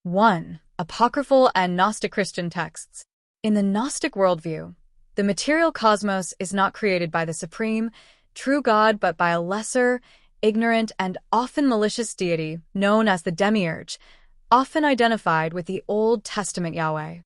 1. Apocryphal and Gnostic Christian texts. In the Gnostic worldview, the material cosmos is not created by the supreme, true God but by a lesser, ignorant, and often malicious deity known as the Demiurge, often identified with the Old Testament Yahweh.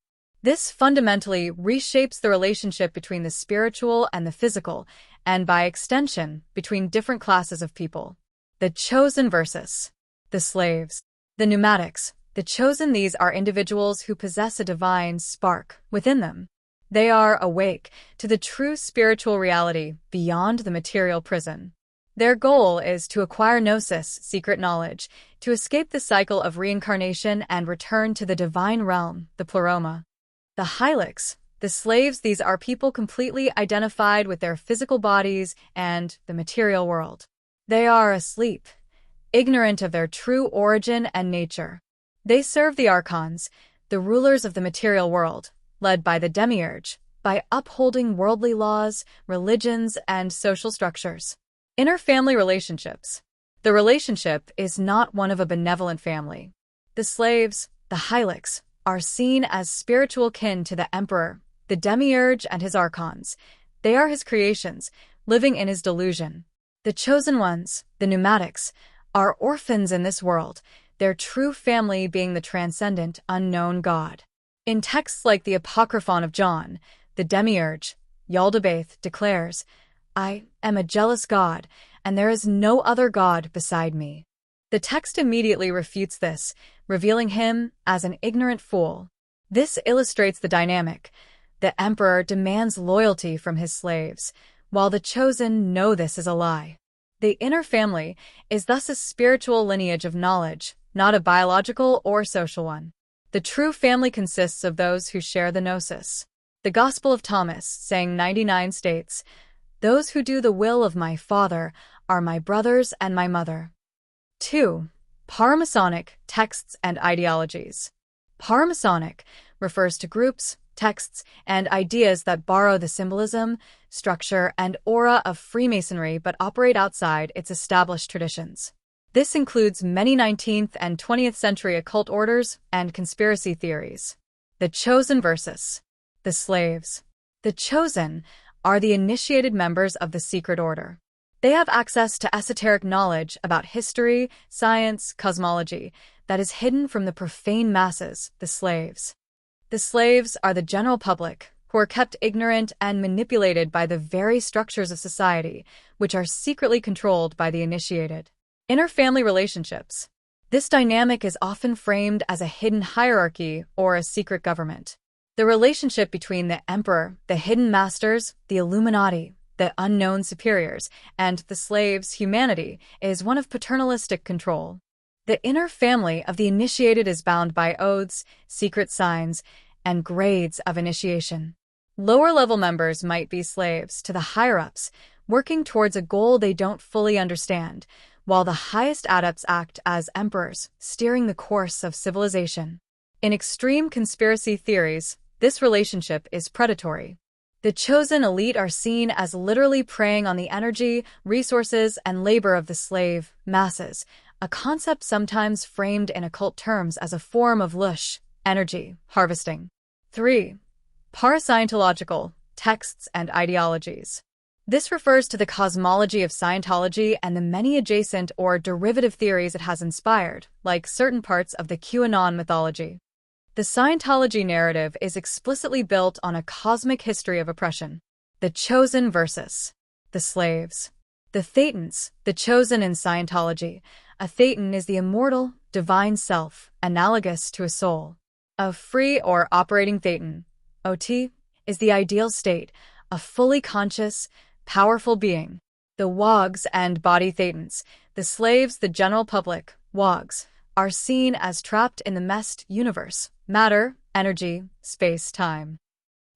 This fundamentally reshapes the relationship between the spiritual and the physical, and by extension, between different classes of people. The chosen versus the slaves. The pneumatics. The chosen, these are individuals who possess a divine spark within them. They are awake to the true spiritual reality beyond the material prison. Their goal is to acquire gnosis, secret knowledge, to escape the cycle of reincarnation and return to the divine realm, the pleroma. The hylics, the slaves, these are people completely identified with their physical bodies and the material world. They are asleep, ignorant of their true origin and nature. They serve the archons, the rulers of the material world, led by the Demiurge, by upholding worldly laws, religions, and social structures. Inter-family relationships. The relationship is not one of a benevolent family. The slaves, the hylics, are seen as spiritual kin to the emperor, the Demiurge, and his archons. They are his creations, living in his delusion. The chosen ones, the pneumatics, are orphans in this world, their true family being the transcendent, unknown God. In texts like the Apocryphon of John, the Demiurge, Yaldabaoth, declares, "I am a jealous God, and there is no other God beside me." The text immediately refutes this, revealing him as an ignorant fool. This illustrates the dynamic. The emperor demands loyalty from his slaves, while the chosen know this is a lie. The inner family is thus a spiritual lineage of knowledge, not a biological or social one. The true family consists of those who share the gnosis. The Gospel of Thomas, saying 99, states, "Those who do the will of my Father are my brothers and my mother." 2. Paramasonic texts and ideologies. Paramasonic refers to groups, texts, and ideas that borrow the symbolism, structure, and aura of Freemasonry but operate outside its established traditions. This includes many 19th and 20th century occult orders and conspiracy theories. The chosen versus the slaves. The chosen are the initiated members of the secret order. They have access to esoteric knowledge about history, science, cosmology that is hidden from the profane masses, the slaves. The slaves are the general public, who are kept ignorant and manipulated by the very structures of society, which are secretly controlled by the initiated. Inter-family relationships. This dynamic is often framed as a hidden hierarchy or a secret government. The relationship between the emperor, the hidden masters, the Illuminati, the unknown superiors, and the slaves, humanity, is one of paternalistic control. The inner family of the initiated is bound by oaths, secret signs, and grades of initiation. Lower-level members might be slaves to the higher-ups, working towards a goal they don't fully understand, while the highest adepts act as emperors, steering the course of civilization. In extreme conspiracy theories, this relationship is predatory. The chosen elite are seen as literally preying on the energy, resources, and labor of the slave masses, a concept sometimes framed in occult terms as a form of lush, energy, harvesting. 3. Parascientological texts and ideologies. This refers to the cosmology of Scientology and the many adjacent or derivative theories it has inspired, like certain parts of the QAnon mythology. The Scientology narrative is explicitly built on a cosmic history of oppression. The chosen versus the slaves. The Thetans, the chosen in Scientology. A Thetan is the immortal, divine self, analogous to a soul. A free or operating Thetan, OT, is the ideal state, a fully conscious, powerful being. The Wogs and body Thetans, the slaves, the general public, Wogs, are seen as trapped in the messed universe, matter, energy, space-time.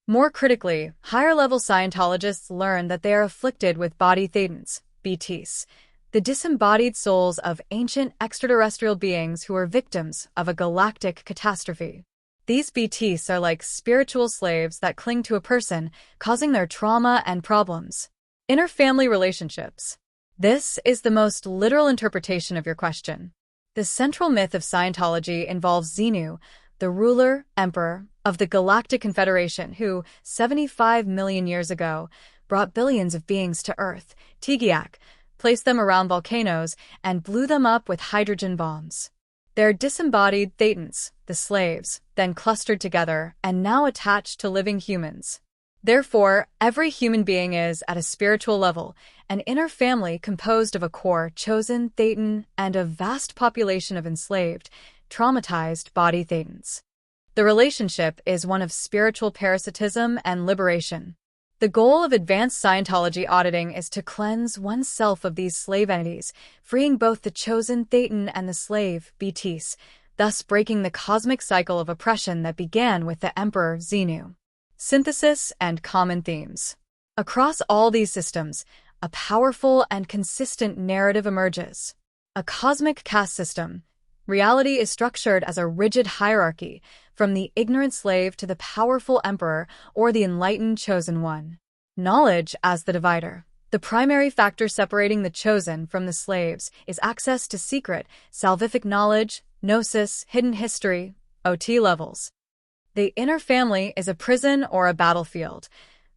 More critically, higher-level Scientologists learn that they are afflicted with body Thetans, BTs, the disembodied souls of ancient extraterrestrial beings who are victims of a galactic catastrophe. These BTs are like spiritual slaves that cling to a person, causing their trauma and problems. Inter-family relationships. This is the most literal interpretation of your question. The central myth of Scientology involves Xenu, the ruler, emperor, of the Galactic Confederation who, 75 million years ago, brought billions of beings to Earth, Tiago, placed them around volcanoes, and blew them up with hydrogen bombs. Their disembodied Thetans, the slaves, then clustered together and now attached to living humans. Therefore, every human being is, at a spiritual level, an inner family composed of a core chosen Thetan and a vast population of enslaved, traumatized body Thetans. The relationship is one of spiritual parasitism and liberation. The goal of advanced Scientology auditing is to cleanse oneself of these slave entities, freeing both the chosen Thetan and the slave, BTs, thus breaking the cosmic cycle of oppression that began with the Emperor Xenu. Synthesis and common themes. Across all these systems, a powerful and consistent narrative emerges. A cosmic caste system. Reality is structured as a rigid hierarchy, from the ignorant slave to the powerful emperor or the enlightened chosen one. Knowledge as the divider. The primary factor separating the chosen from the slaves is access to secret, salvific knowledge, gnosis, hidden history, OT levels. The inner family is a prison or a battlefield.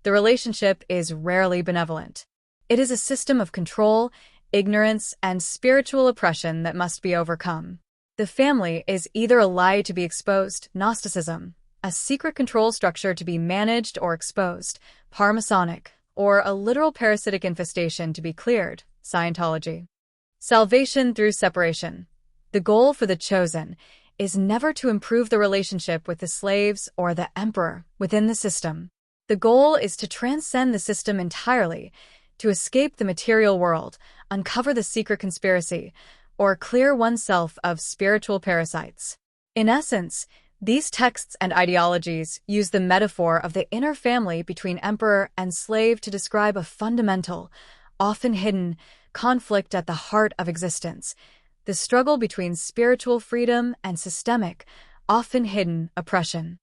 The relationship is rarely benevolent. It is a system of control, ignorance, and spiritual oppression that must be overcome. The family is either a lie to be exposed, Gnosticism, a secret control structure to be managed or exposed, Parmasonic, or a literal parasitic infestation to be cleared, Scientology. Salvation through separation. The goal for the chosen is never to improve the relationship with the slaves or the emperor within the system. The goal is to transcend the system entirely, to escape the material world, uncover the secret conspiracy, or clear oneself of spiritual parasites. In essence, these texts and ideologies use the metaphor of the inner family between emperor and slave to describe a fundamental, often hidden, conflict at the heart of existence, the struggle between spiritual freedom and systemic, often hidden, oppression.